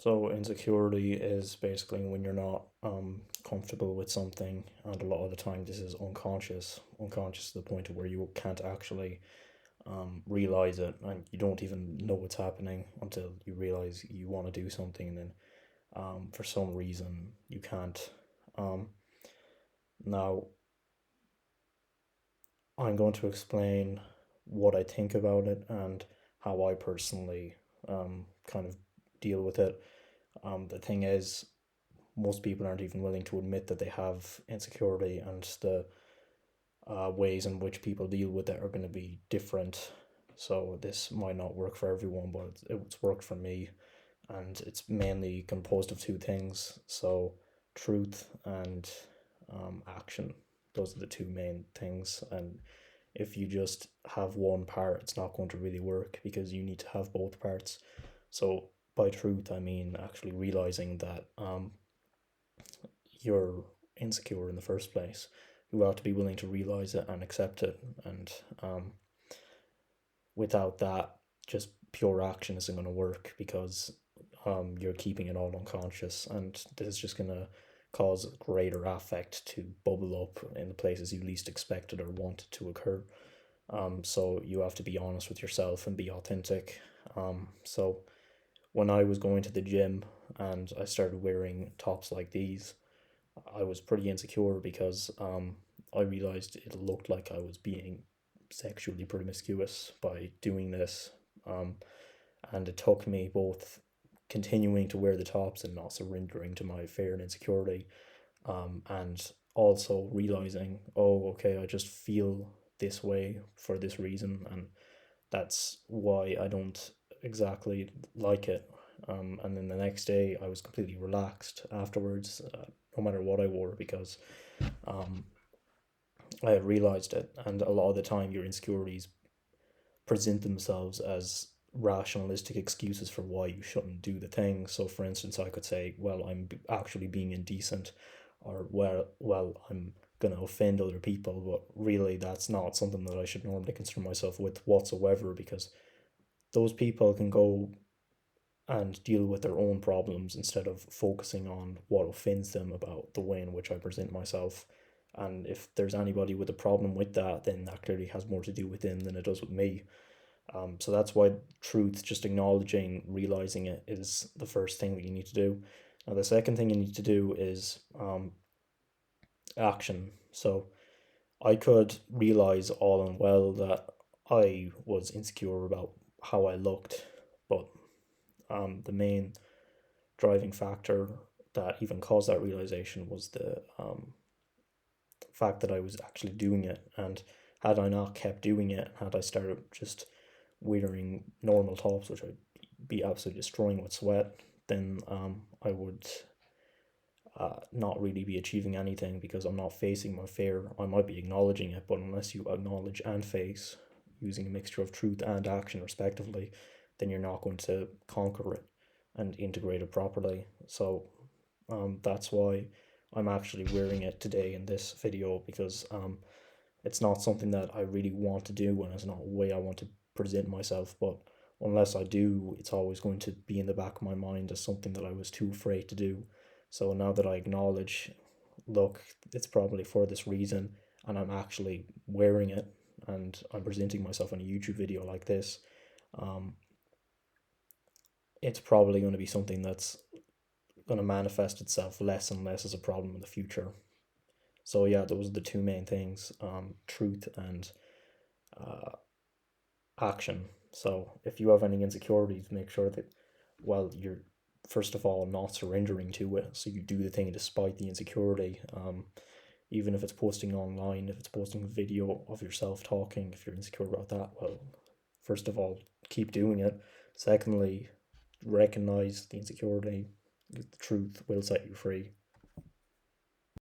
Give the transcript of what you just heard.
So insecurity is basically when you're not comfortable with something, and a lot of the time this is unconscious to the point of where you can't actually realize it, and you don't even know what's happening until you realize you want to do something, and then for some reason you can't. Um, Now I'm going to explain what I think about it and how I personally kind of deal with it. The thing is, most people aren't even willing to admit that they have insecurity, and the ways in which people deal with it are going to be different. So this might not work for everyone, but it's worked for me, and it's mainly composed of two things. So truth and action. Those are the two main things, and if you just have one part, it's not going to really work because you need to have both parts. So by truth, I mean actually realizing that you're insecure in the first place. You have to be willing to realize it and accept it. And without that, just pure action isn't going to work because you're keeping it all unconscious. And this is just going to cause greater affect to bubble up in the places you least expected or wanted to occur. So you have to be honest with yourself and be authentic. So when I was going to the gym and I started wearing tops like these, I was pretty insecure because I realized it looked like I was being sexually promiscuous by doing this. Um, and it took me both continuing to wear the tops and not surrendering to my fear and insecurity, and also realizing, oh, okay, I just feel this way for this reason, and that's why I don't exactly like it. And then the next day, I was completely relaxed afterwards, no matter what I wore, because um, I had realized it. And a lot of the time, your insecurities present themselves as rationalistic excuses for why you shouldn't do the thing. So, for instance, I could say, "Well, I'm actually being indecent," or "Well, I'm gonna offend other people," but really, that's not something that I should normally concern myself with whatsoever, because those people can go and deal with their own problems instead of focusing on what offends them about the way in which I present myself. And if there's anybody with a problem with that, then that clearly has more to do with them than it does with me. So that's why truth, just acknowledging, realizing it, is the first thing that you need to do. Now, the second thing you need to do is action. So I could realize all and well that I was insecure about how I looked, but the main driving factor that even caused that realization was the fact that I was actually doing it. And had I not kept doing it, had I started just wearing normal tops, which I'd be absolutely destroying with sweat, then I would not really be achieving anything because I'm not facing my fear. I might be acknowledging it, but unless you acknowledge and face using a mixture of truth and action, respectively, then you're not going to conquer it and integrate it properly. So that's why I'm actually wearing it today in this video, because it's not something that I really want to do, and it's not a way I want to present myself. But unless I do, it's always going to be in the back of my mind as something that I was too afraid to do. So now that I acknowledge, look, it's probably for this reason, and I'm actually wearing it, and I'm presenting myself in a YouTube video like this, um, it's probably going to be something that's going to manifest itself less and less as a problem in the future. So yeah, those are the two main things: truth and uh, action. So if you have any insecurities, make sure that, well, you're first of all not surrendering to it. So you do the thing despite the insecurity. Even if it's posting online, if it's posting a video of yourself talking, if you're insecure about that, well, first of all, keep doing it. Secondly, recognize the insecurity. The truth will set you free.